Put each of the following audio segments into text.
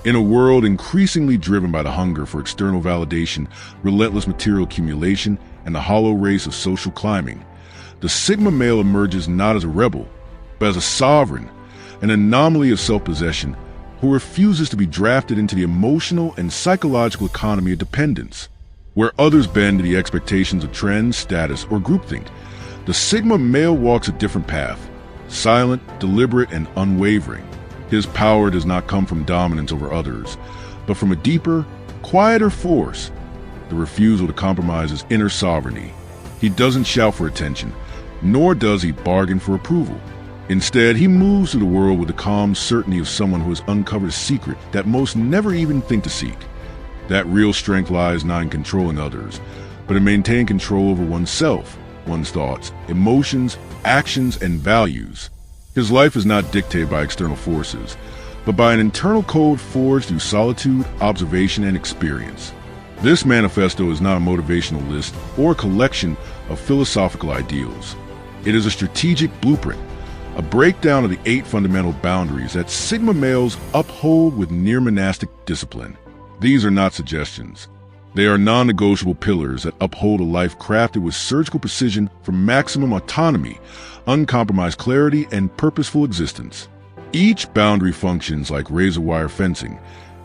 In a world increasingly driven by the hunger for external validation, relentless material accumulation, and the hollow race of social climbing, the Sigma male emerges not as a rebel, but as a sovereign, an anomaly of self-possession who refuses to be drafted into the emotional and psychological economy of dependence. Where others bend to the expectations of trends, status, or groupthink, the Sigma male walks a different path, silent, deliberate, and unwavering. His power does not come from dominance over others, but from a deeper, quieter force, the refusal to compromise his inner sovereignty. He doesn't shout for attention, nor does he bargain for approval. Instead, he moves through the world with the calm certainty of someone who has uncovered a secret that most never even think to seek. That real strength lies not in controlling others, but in maintaining control over oneself, one's thoughts, emotions, actions, and values. His life is not dictated by external forces, but by an internal code forged through solitude, observation, and experience. This manifesto is not a motivational list or a collection of philosophical ideals. It is a strategic blueprint, a breakdown of the 8 fundamental boundaries that Sigma males uphold with near-monastic discipline. These are not suggestions. They are non-negotiable pillars that uphold a life crafted with surgical precision for maximum autonomy, uncompromised clarity, and purposeful existence. Each boundary functions like razor-wire fencing,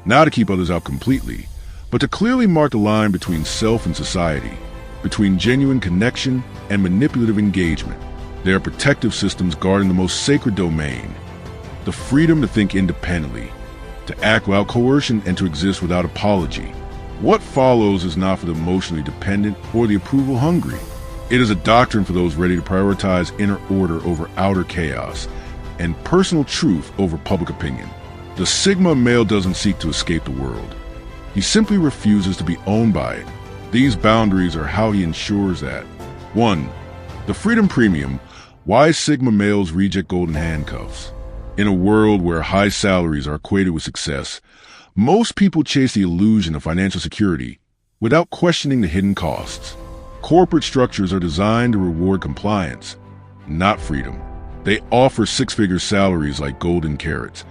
not to keep others out completely, but to clearly mark the line between self and society, between genuine connection and manipulative engagement. They are protective systems guarding the most sacred domain, the freedom to think independently, to act without coercion, and to exist without apology. What follows is not for the emotionally dependent or the approval-hungry. It is a doctrine for those ready to prioritize inner order over outer chaos, and personal truth over public opinion. The Sigma male doesn't seek to escape the world. He simply refuses to be owned by it. These boundaries are how he ensures that. 1. The freedom premium. Why Sigma males reject golden handcuffs. In a world where high salaries are equated with success, most people chase the illusion of financial security without questioning the hidden costs. Corporate structures are designed to reward compliance, not freedom. They offer 6-figure salaries like golden carrots,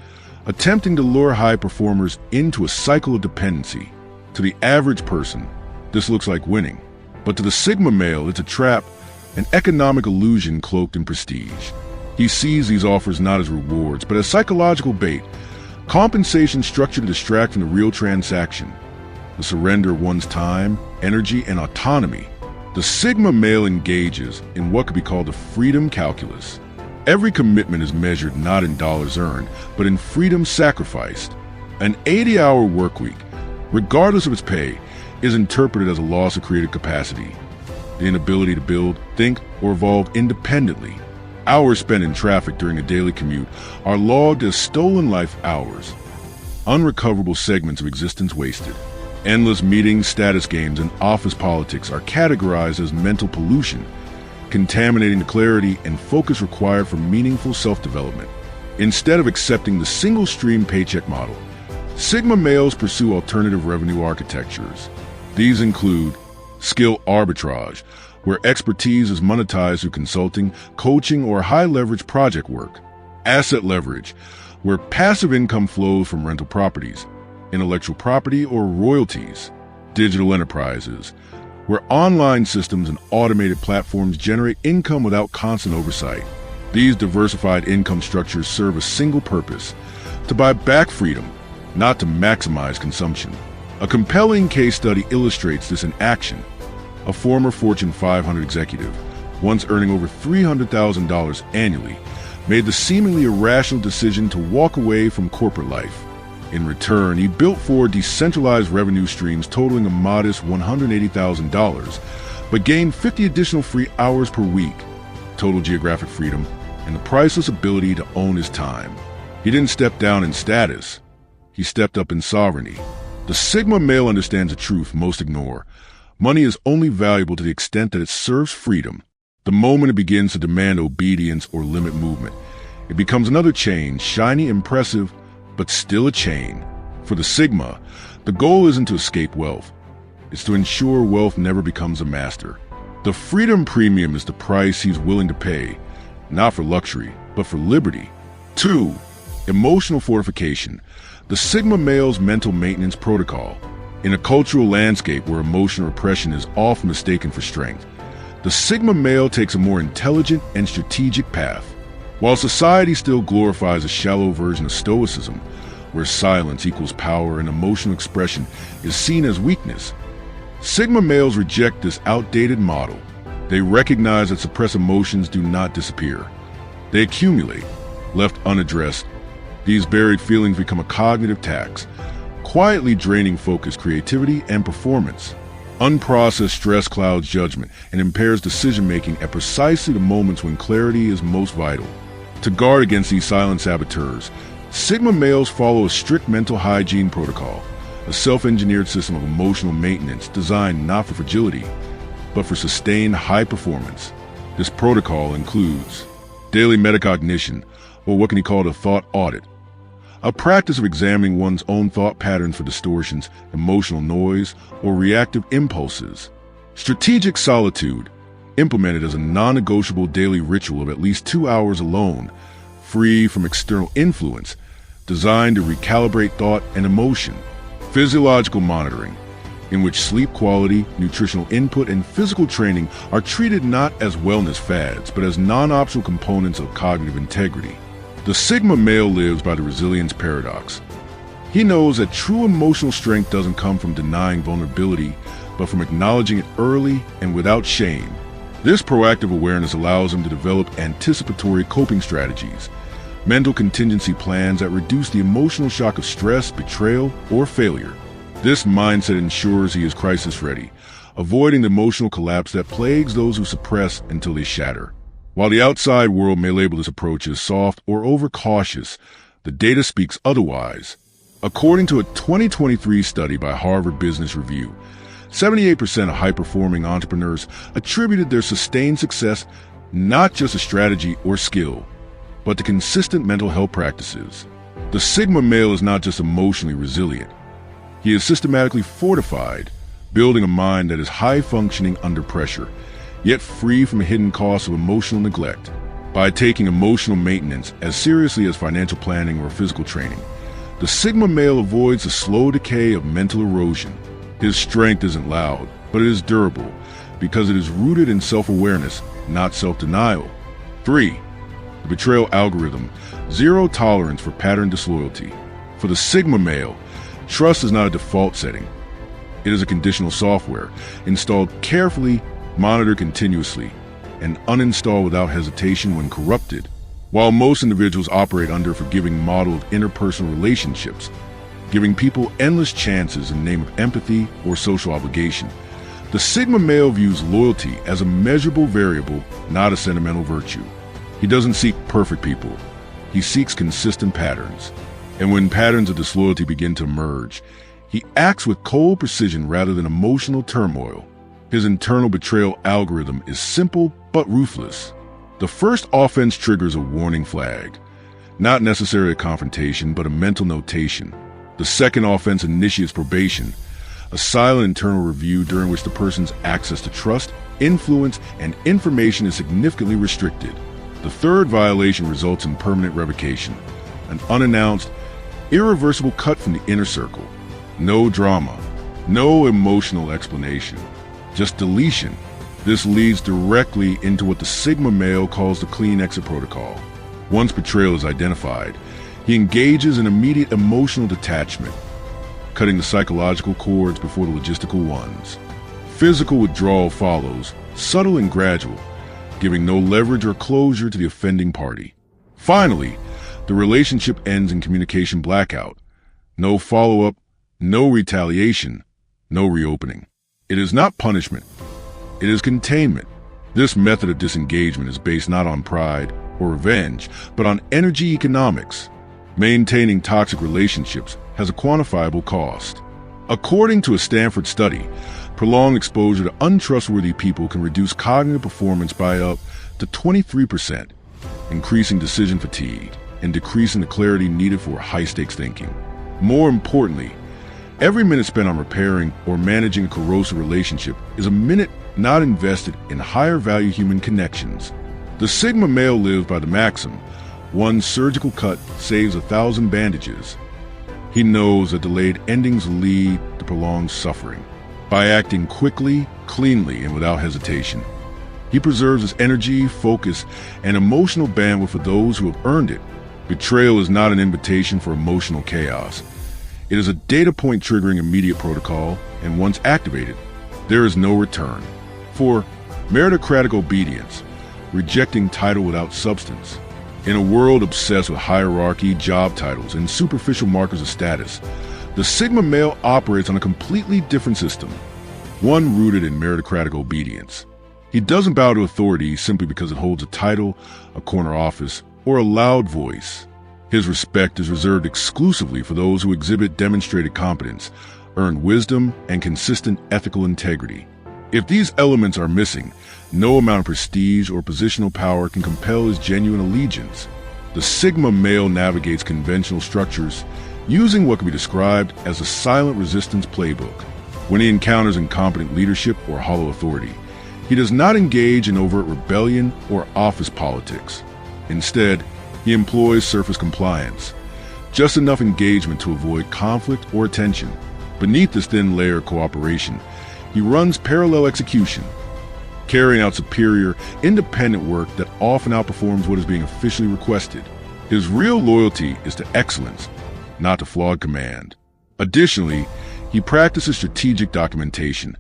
attempting to lure high performers into a cycle of dependency. To the average person, this looks like winning. But to the Sigma male, it's a trap, an economic illusion cloaked in prestige. He sees these offers not as rewards, but as psychological bait, compensation structured to distract from the real transaction, the surrender of one's time, energy, and autonomy. The Sigma male engages in what could be called the freedom calculus. Every commitment is measured not in dollars earned, but in freedom sacrificed. An 80-hour work week, regardless of its pay, is interpreted as a loss of creative capacity, the inability to build, think, or evolve independently. Hours spent in traffic during a daily commute are logged as stolen life hours, unrecoverable segments of existence wasted. Endless meetings, status games, and office politics are categorized as mental pollution, contaminating the clarity and focus required for meaningful self-development. Instead of accepting the single-stream paycheck model, Sigma males pursue alternative revenue architectures. These include skill arbitrage, where expertise is monetized through consulting, coaching, or high-leverage project work. Asset leverage, where passive income flows from rental properties, intellectual property, or royalties. Digital enterprises, where online systems and automated platforms generate income without constant oversight. These diversified income structures serve a single purpose: to buy back freedom, not to maximize consumption. A compelling case study illustrates this in action. A former Fortune 500 executive, once earning over $300,000 annually, made the seemingly irrational decision to walk away from corporate life. In return, he built 4 decentralized revenue streams totaling a modest $180,000, but gained 50 additional free hours per week, total geographic freedom, and the priceless ability to own his time. He didn't step down in status. He stepped up in sovereignty. The Sigma male understands a truth most ignore. Money is only valuable to the extent that it serves freedom. The moment it begins to demand obedience or limit movement, it becomes another chain, shiny, impressive, but still a chain. For the Sigma, the goal isn't to escape wealth. It's to ensure wealth never becomes a master. The freedom premium is the price he's willing to pay, not for luxury, but for liberty. 2. Emotional fortification. The Sigma male's mental maintenance protocol. In a cultural landscape where emotional repression is often mistaken for strength, the Sigma male takes a more intelligent and strategic path. While society still glorifies a shallow version of stoicism, where silence equals power and emotional expression is seen as weakness, Sigma males reject this outdated model. They recognize that suppressed emotions do not disappear. They accumulate. Left unaddressed, these buried feelings become a cognitive tax, quietly draining focus, creativity, and performance. Unprocessed stress clouds judgment and impairs decision-making at precisely the moments when clarity is most vital. To guard against these silent saboteurs, Sigma males follow a strict mental hygiene protocol, a self-engineered system of emotional maintenance designed not for fragility, but for sustained high performance. This protocol includes daily metacognition, or what can be called a thought audit, a practice of examining one's own thought patterns for distortions, emotional noise, or reactive impulses. Strategic solitude, implemented as a non-negotiable daily ritual of at least 2 hours alone, free from external influence, designed to recalibrate thought and emotion. Physiological monitoring, in which sleep quality, nutritional input, and physical training are treated not as wellness fads, but as non-optional components of cognitive integrity. The Sigma male lives by the resilience paradox. He knows that true emotional strength doesn't come from denying vulnerability, but from acknowledging it early and without shame. This proactive awareness allows him to develop anticipatory coping strategies, mental contingency plans that reduce the emotional shock of stress, betrayal, or failure. This mindset ensures he is crisis-ready, avoiding the emotional collapse that plagues those who suppress until they shatter. While the outside world may label this approach as soft or overcautious, the data speaks otherwise. According to a 2023 study by Harvard Business Review, 78% of high-performing entrepreneurs attributed their sustained success not just to strategy or skill, but to consistent mental health practices. The Sigma male is not just emotionally resilient. He is systematically fortified, building a mind that is high-functioning under pressure, yet free from hidden costs of emotional neglect. By taking emotional maintenance as seriously as financial planning or physical training, the Sigma male avoids the slow decay of mental erosion. His strength isn't loud, but it is durable, because it is rooted in self-awareness, not self-denial. 3. The betrayal algorithm, zero tolerance for pattern disloyalty. For the Sigma male, trust is not a default setting. It is a conditional software, installed carefully, monitored continuously, and uninstalled without hesitation when corrupted. While most individuals operate under a forgiving model of interpersonal relationships, giving people endless chances in the name of empathy or social obligation, the Sigma male views loyalty as a measurable variable, not a sentimental virtue. He doesn't seek perfect people. He seeks consistent patterns. And when patterns of disloyalty begin to emerge, he acts with cold precision rather than emotional turmoil. His internal betrayal algorithm is simple but ruthless. The first offense triggers a warning flag, not necessarily a confrontation, but a mental notation. The second offense initiates probation, a silent internal review during which the person's access to trust, influence, and information is significantly restricted. The third violation results in permanent revocation, an unannounced, irreversible cut from the inner circle. No drama, no emotional explanation, just deletion. This leads directly into what the Sigma male calls the clean exit protocol. Once betrayal is identified, he engages in immediate emotional detachment, cutting the psychological cords before the logistical ones. Physical withdrawal follows, subtle and gradual, giving no leverage or closure to the offending party. Finally, the relationship ends in communication blackout. No follow-up, no retaliation, no reopening. It is not punishment. It is containment. This method of disengagement is based not on pride or revenge, but on energy economics. Maintaining toxic relationships has a quantifiable cost. According to a Stanford study, prolonged exposure to untrustworthy people can reduce cognitive performance by up to 23%, increasing decision fatigue and decreasing the clarity needed for high-stakes thinking. More importantly, every minute spent on repairing or managing a corrosive relationship is a minute not invested in higher-value human connections. The Sigma male lives by the maxim, one surgical cut saves 1,000 bandages. He He knows that delayed endings lead to prolonged suffering. By acting quickly, cleanly, and without hesitation, he preserves his energy, focus, and emotional bandwidth for those who have earned it. Betrayal is not an invitation for emotional chaos. It is a data point triggering immediate protocol, and once activated, there is no return. 4. Meritocratic obedience, rejecting title without substance. In a world obsessed with hierarchy, job titles, and superficial markers of status, the Sigma male operates on a completely different system, one rooted in meritocratic obedience. He doesn't bow to authority simply because it holds a title, a corner office, or a loud voice. His respect is reserved exclusively for those who exhibit demonstrated competence, earned wisdom, and consistent ethical integrity. If these elements are missing, no amount of prestige or positional power can compel his genuine allegiance. The Sigma male navigates conventional structures using what can be described as a silent resistance playbook. When he encounters incompetent leadership or hollow authority, he does not engage in overt rebellion or office politics. Instead, he employs surface compliance, just enough engagement to avoid conflict or tension. Beneath this thin layer of cooperation, he runs parallel execution, carrying out superior, independent work that often outperforms what is being officially requested. His real loyalty is to excellence, not to flawed command. Additionally, he practices strategic documentation,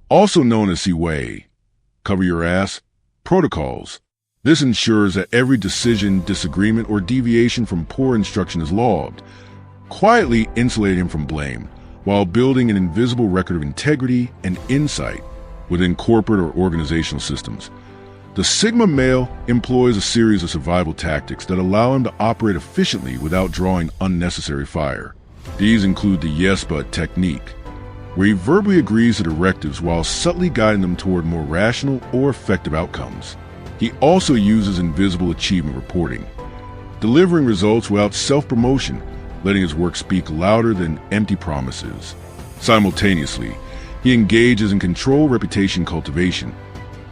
also known as CWA, cover your ass, protocols. This ensures that every decision, disagreement, or deviation from poor instruction is logged, quietly insulating him from blame, while building an invisible record of integrity and insight within corporate or organizational systems. The Sigma male employs a series of survival tactics that allow him to operate efficiently without drawing unnecessary fire. These include the yes but technique, where he verbally agrees to directives while subtly guiding them toward more rational or effective outcomes. He also uses invisible achievement reporting, delivering results without self-promotion, letting his work speak louder than empty promises. Simultaneously, he engages in control reputation cultivation,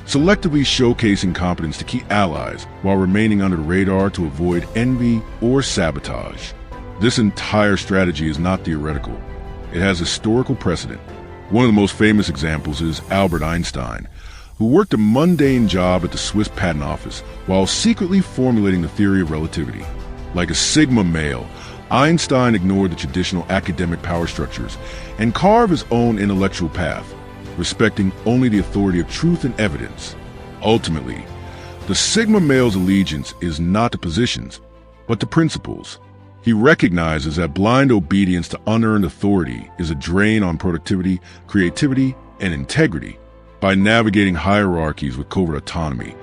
selectively showcasing competence to key allies while remaining under the radar to avoid envy or sabotage. This entire strategy is not theoretical. It has historical precedent. One of the most famous examples is Albert Einstein, who worked a mundane job at the Swiss Patent Office while secretly formulating the theory of relativity. Like a Sigma male, Einstein ignored the traditional academic power structures and carved his own intellectual path, respecting only the authority of truth and evidence. Ultimately, the Sigma male's allegiance is not to positions, but to principles. He recognizes that blind obedience to unearned authority is a drain on productivity, creativity, and integrity. By navigating hierarchies with covert autonomy,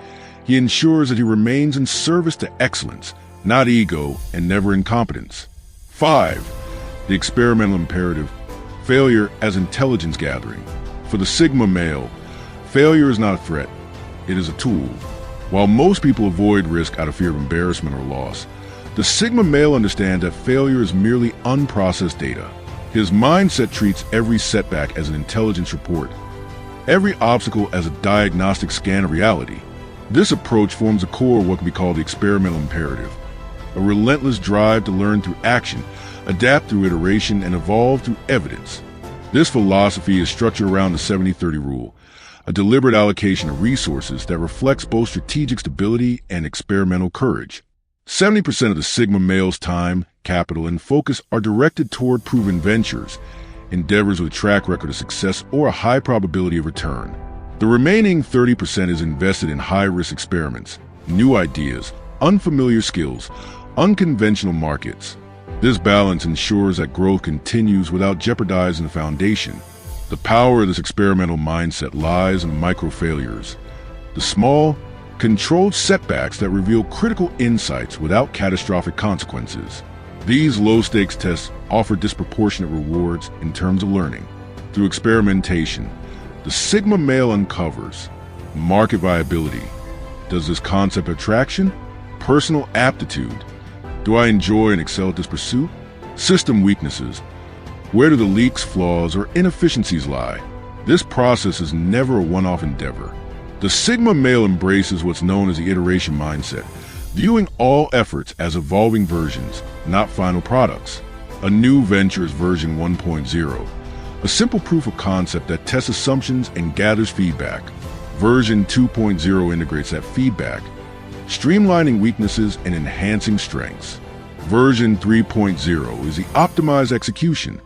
he ensures that he remains in service to excellence, not ego and never incompetence. 5. The experimental imperative, failure as intelligence gathering. For the Sigma male, failure is not a threat, it is a tool. While most people avoid risk out of fear of embarrassment or loss, the Sigma male understands that failure is merely unprocessed data. His mindset treats every setback as an intelligence report, every obstacle as a diagnostic scan of reality. This approach forms the core of what can be called the experimental imperative, a relentless drive to learn through action, adapt through iteration, and evolve through evidence. This philosophy is structured around the 70-30 rule, a deliberate allocation of resources that reflects both strategic stability and experimental courage. 70% of the Sigma male's time, capital, and focus are directed toward proven ventures, endeavors with a track record of success or a high probability of return. The remaining 30% is invested in high-risk experiments, new ideas, unfamiliar skills, unconventional markets. This balance ensures that growth continues without jeopardizing the foundation. The power of this experimental mindset lies in micro-failures, the small, controlled setbacks that reveal critical insights without catastrophic consequences. These low-stakes tests offer disproportionate rewards in terms of learning. Through experimentation, the Sigma male uncovers market viability. Does this concept have traction? Personal aptitude. Do I enjoy and excel at this pursuit? System weaknesses. Where do the leaks, flaws, or inefficiencies lie? This process is never a one-off endeavor. The Sigma male embraces what's known as the iteration mindset, viewing all efforts as evolving versions, not final products. A new venture is version 1.0, a simple proof of concept that tests assumptions and gathers feedback. Version 2.0 integrates that feedback, streamlining weaknesses and enhancing strengths. Version 3.0 is the optimized execution,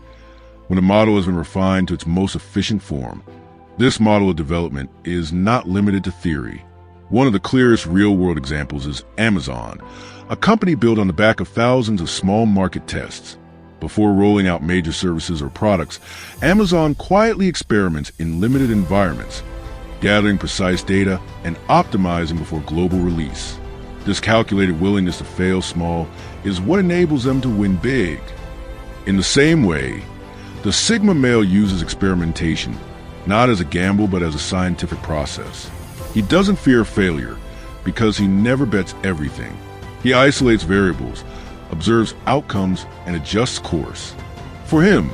when a model has been refined to its most efficient form. This model of development is not limited to theory. One of the clearest real-world examples is Amazon, a company built on the back of thousands of small market tests. Before rolling out major services or products, Amazon quietly experiments in limited environments, gathering precise data and optimizing before global release. This calculated willingness to fail small is what enables them to win big. In the same way, the Sigma male uses experimentation, not as a gamble but as a scientific process. He doesn't fear failure because he never bets everything. He isolates variables, observes outcomes, and adjusts course. For him,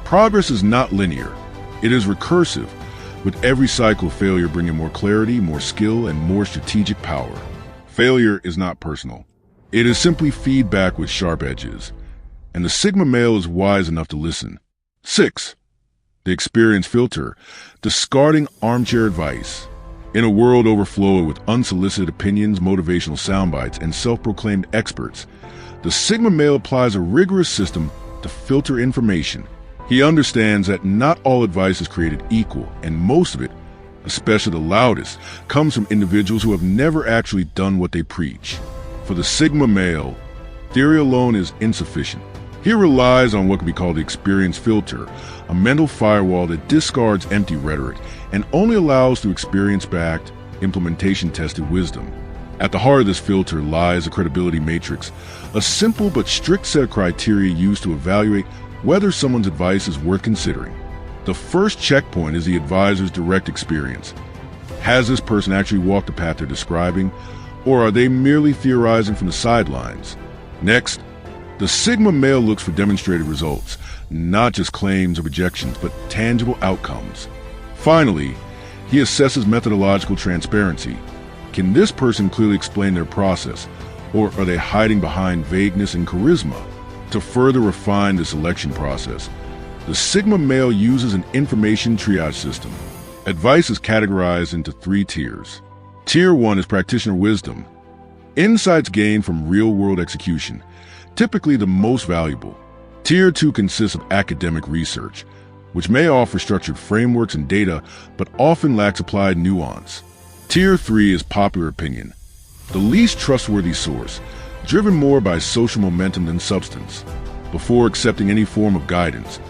progress is not linear. It is recursive, with every cycle of failure bringing more clarity, more skill, and more strategic power. Failure is not personal. It is simply feedback with sharp edges, and the Sigma male is wise enough to listen. 6. The experience filter, discarding armchair advice. In a world overflowing with unsolicited opinions, motivational soundbites, and self-proclaimed experts, the Sigma male applies a rigorous system to filter information. He understands that not all advice is created equal, and most of it, especially the loudest, comes from individuals who have never actually done what they preach. For the Sigma male, theory alone is insufficient. He relies on what can be called the experience filter, a mental firewall that discards empty rhetoric and only allows through experience-backed, implementation-tested wisdom. At the heart of this filter lies a credibility matrix, a simple but strict set of criteria used to evaluate whether someone's advice is worth considering. The first checkpoint is the advisor's direct experience. Has this person actually walked the path they're describing, or are they merely theorizing from the sidelines? Next, the Sigma male looks for demonstrated results, not just claims or projections, but tangible outcomes. Finally, he assesses methodological transparency. Can this person clearly explain their process, or are they hiding behind vagueness and charisma? To further refine the selection process, the Sigma male uses an information triage system. Advice is categorized into 3 tiers. Tier 1 is practitioner wisdom, insights gained from real-world execution, typically the most valuable. Tier 2 consists of academic research, which may offer structured frameworks and data, but often lacks applied nuance. Tier 3 is popular opinion, the least trustworthy source, driven more by social momentum than substance. Before accepting any form of guidance,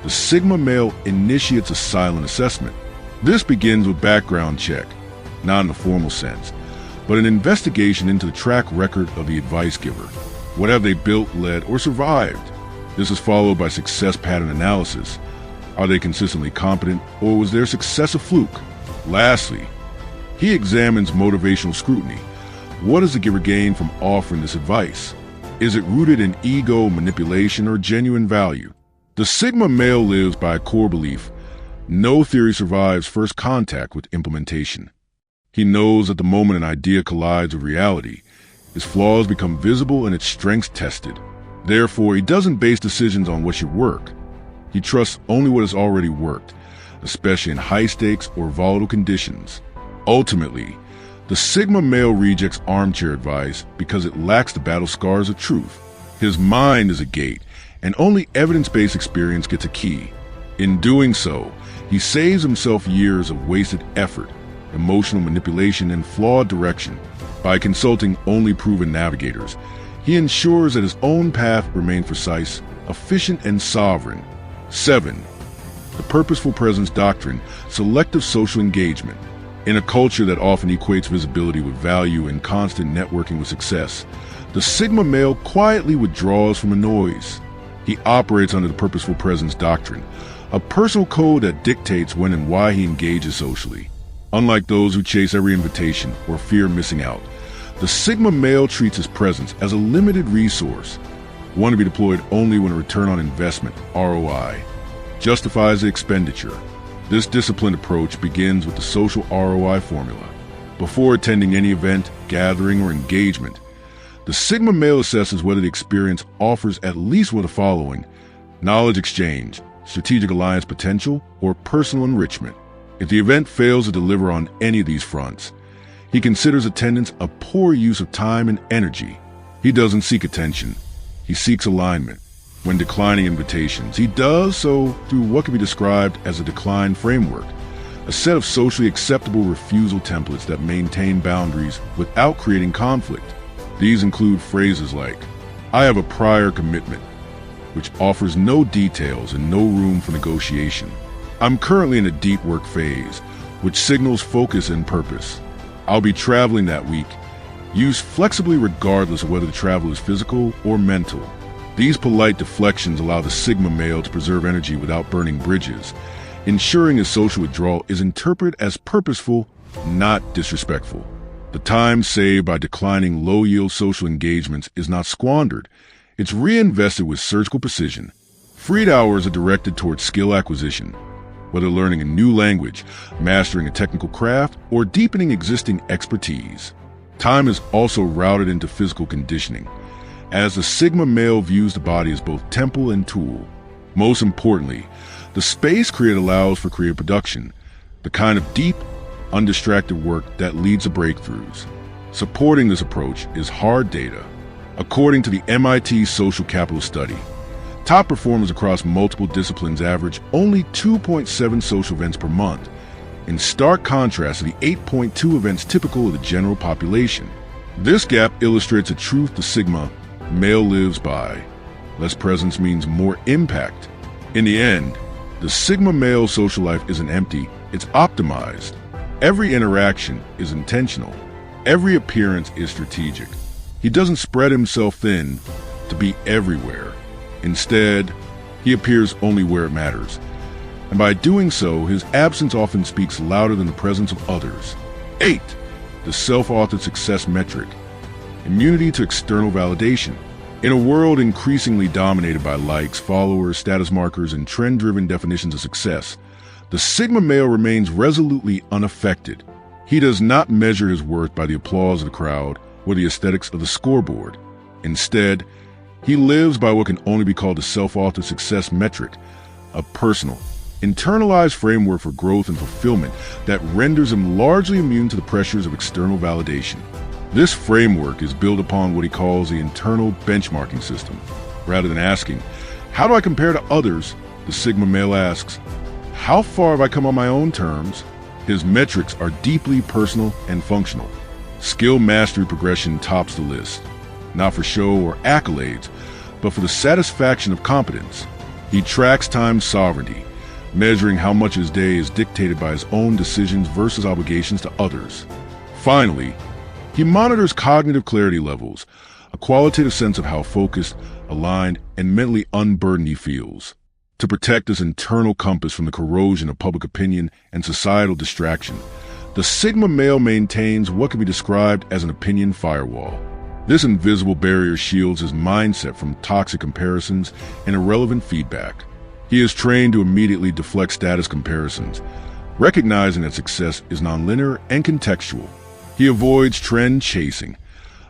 the Sigma male initiates a silent assessment. This begins with background check, not in the formal sense, but an investigation into the track record of the advice giver. What have they built, led, or survived? This is followed by success pattern analysis. Are they consistently competent, or was their success a fluke? Lastly, he examines motivational scrutiny. What does the giver gain from offering this advice? Is it rooted in ego, manipulation, or genuine value? The Sigma male lives by a core belief: no theory survives first contact with implementation. He knows that the moment an idea collides with reality, its flaws become visible and its strengths tested. Therefore, he doesn't base decisions on what should work. He trusts only what has already worked, especially in high-stakes or volatile conditions. Ultimately, the Sigma male rejects armchair advice because it lacks the battle scars of truth. His mind is a gate, and only evidence-based experience gets a key. In doing so, he saves himself years of wasted effort, emotional manipulation, and flawed direction. By consulting only proven navigators, he ensures that his own path remains precise, efficient, and sovereign. 7. The purposeful presence doctrine, selective social engagement. In a culture that often equates visibility with value and constant networking with success, the Sigma male quietly withdraws from the noise. He operates under the purposeful presence doctrine, a personal code that dictates when and why he engages socially. Unlike those who chase every invitation or fear missing out, the Sigma male treats his presence as a limited resource, one to be deployed only when a return on investment, ROI, justifies the expenditure. This disciplined approach begins with the social ROI formula. Before attending any event, gathering, or engagement, The Sigma male assesses whether the experience offers at least one of the following: knowledge exchange, strategic alliance potential, or personal enrichment. If the event fails to deliver on any of these fronts, he considers attendance a poor use of time and energy. He doesn't seek attention. He seeks alignment. When declining invitations, he does so through what can be described as a decline framework, a set of socially acceptable refusal templates that maintain boundaries without creating conflict. These include phrases like, "I have a prior commitment," which offers no details and no room for negotiation. "I'm currently in a deep work phase," which signals focus and purpose. "I'll be traveling that week," used flexibly regardless of whether the travel is physical or mental. These polite deflections allow the Sigma male to preserve energy without burning bridges, ensuring his social withdrawal is interpreted as purposeful, not disrespectful. The time saved by declining low-yield social engagements is not squandered. It's reinvested with surgical precision. Freed hours are directed towards skill acquisition, whether learning a new language, mastering a technical craft, or deepening existing expertise. Time is also routed into physical conditioning, as the Sigma male views the body as both temple and tool. Most importantly, the space created allows for creative production, the kind of deep, undistracted work that leads to breakthroughs. Supporting this approach is hard data. According to the MIT Social Capital Study, top performers across multiple disciplines average only 2.7 social events per month, in stark contrast to the 8.2 events typical of the general population. This gap illustrates a truth the Sigma male lives by. Less presence means more impact. In the end, the Sigma male social life isn't empty, it's optimized. Every interaction is intentional. Every appearance is strategic. He doesn't spread himself thin to be everywhere. Instead, he appears only where it matters. And by doing so, his absence often speaks louder than the presence of others. 8. The self-authored success metric. Immunity to external validation. In a world increasingly dominated by likes, followers, status markers, and trend-driven definitions of success, the Sigma male remains resolutely unaffected. He does not measure his worth by the applause of the crowd or the aesthetics of the scoreboard. Instead, he lives by what can only be called the self-authored success metric, a personal, internalized framework for growth and fulfillment that renders him largely immune to the pressures of external validation. This framework is built upon what he calls the internal benchmarking system. Rather than asking, "How do I compare to others?" the Sigma male asks, "How far have I come on my own terms?" His metrics are deeply personal and functional. Skill mastery progression tops the list, not for show or accolades, but for the satisfaction of competence. He tracks time sovereignty, measuring how much his day is dictated by his own decisions versus obligations to others. Finally, he monitors cognitive clarity levels, a qualitative sense of how focused, aligned, and mentally unburdened he feels. To protect his internal compass from the corrosion of public opinion and societal distraction, the Sigma male maintains what can be described as an opinion firewall. This invisible barrier shields his mindset from toxic comparisons and irrelevant feedback. He is trained to immediately deflect status comparisons, recognizing that success is nonlinear and contextual. He avoids trend chasing,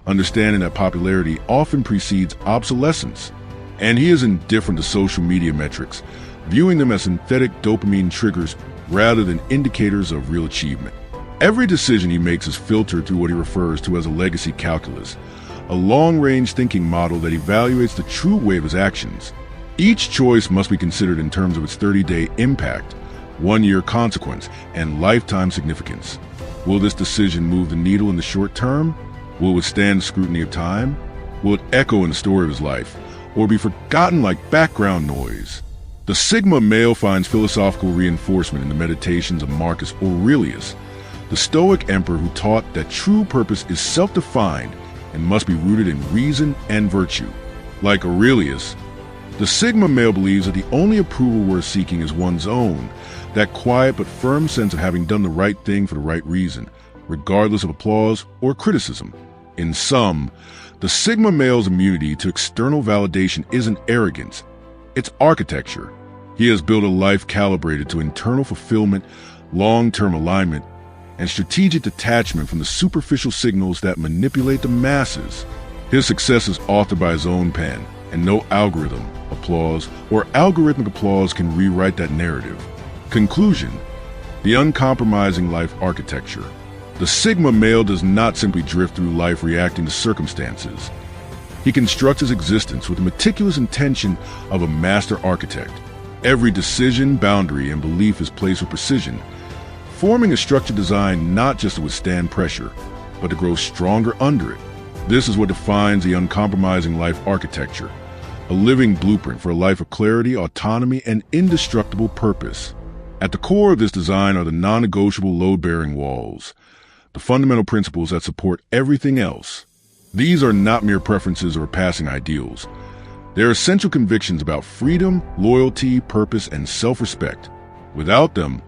understanding that popularity often precedes obsolescence. And he is indifferent to social media metrics, viewing them as synthetic dopamine triggers rather than indicators of real achievement. Every decision he makes is filtered through what he refers to as a legacy calculus, a long-range thinking model that evaluates the true weight of his actions. Each choice must be considered in terms of its 30-day impact, one-year consequence, and lifetime significance. Will this decision move the needle in the short term? Will it withstand the scrutiny of time? Will it echo in the story of his life, or be forgotten like background noise? The Sigma male finds philosophical reinforcement in the meditations of Marcus Aurelius, the Stoic emperor who taught that true purpose is self-defined and must be rooted in reason and virtue. Like Aurelius, the Sigma male believes that the only approval worth seeking is one's own, that quiet but firm sense of having done the right thing for the right reason, regardless of applause or criticism. In sum, the Sigma male's immunity to external validation isn't arrogance, it's architecture. He has built a life calibrated to internal fulfillment, long-term alignment, and strategic detachment from the superficial signals that manipulate the masses. His success is authored by his own pen, and no algorithm, applause, or algorithmic applause can rewrite that narrative. Conclusion: the uncompromising life architecture. The Sigma male does not simply drift through life reacting to circumstances. He constructs his existence with the meticulous intention of a master architect. Every decision, boundary, and belief is placed with precision, forming a structure designed not just to withstand pressure, but to grow stronger under it. This is what defines the uncompromising life architecture, a living blueprint for a life of clarity, autonomy, and indestructible purpose. At the core of this design are the non-negotiable load-bearing walls, the fundamental principles that support everything else. These are not mere preferences or passing ideals. They are essential convictions about freedom, loyalty, purpose, and self-respect. Without them,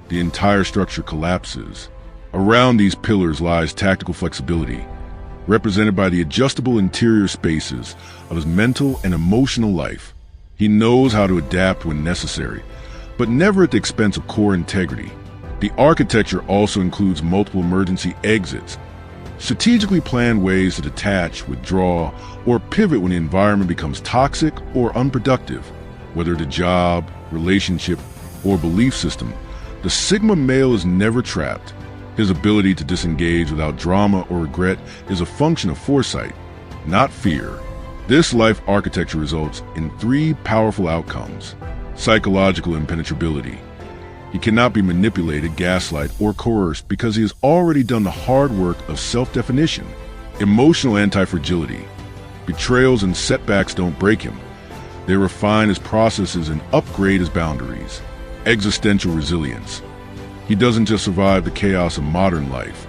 the entire structure collapses. Around these pillars lies tactical flexibility, represented by the adjustable interior spaces of his mental and emotional life. He knows how to adapt when necessary, but never at the expense of core integrity. The architecture also includes multiple emergency exits, strategically planned ways to detach, withdraw, or pivot when the environment becomes toxic or unproductive. Whether the job, relationship, or belief system, the Sigma male is never trapped. His ability to disengage without drama or regret is a function of foresight, not fear. This life architecture results in 3 powerful outcomes. Psychological impenetrability. He cannot be manipulated, gaslight, or coerced because he has already done the hard work of self-definition. Emotional anti-fragility. Betrayals and setbacks don't break him. They refine his processes and upgrade his boundaries. Existential resilience. He doesn't just survive the chaos of modern life.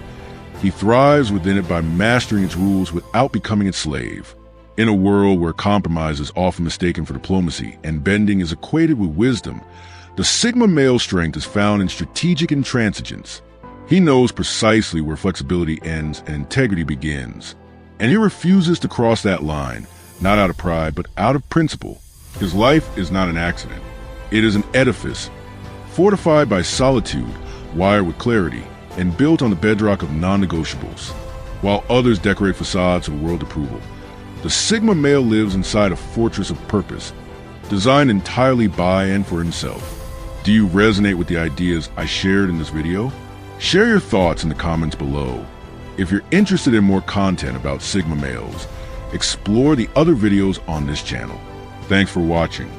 He thrives within it by mastering its rules without becoming its slave. In a world where compromise is often mistaken for diplomacy and bending is equated with wisdom, the Sigma male strength is found in strategic intransigence. He knows precisely where flexibility ends and integrity begins, and he refuses to cross that line, not out of pride, but out of principle. His life is not an accident. It is an edifice, fortified by solitude, wired with clarity, and built on the bedrock of non-negotiables. While others decorate facades of world approval, the Sigma male lives inside a fortress of purpose, designed entirely by and for himself. Do you resonate with the ideas I shared in this video? Share your thoughts in the comments below. If you're interested in more content about Sigma males, explore the other videos on this channel. Thanks for watching.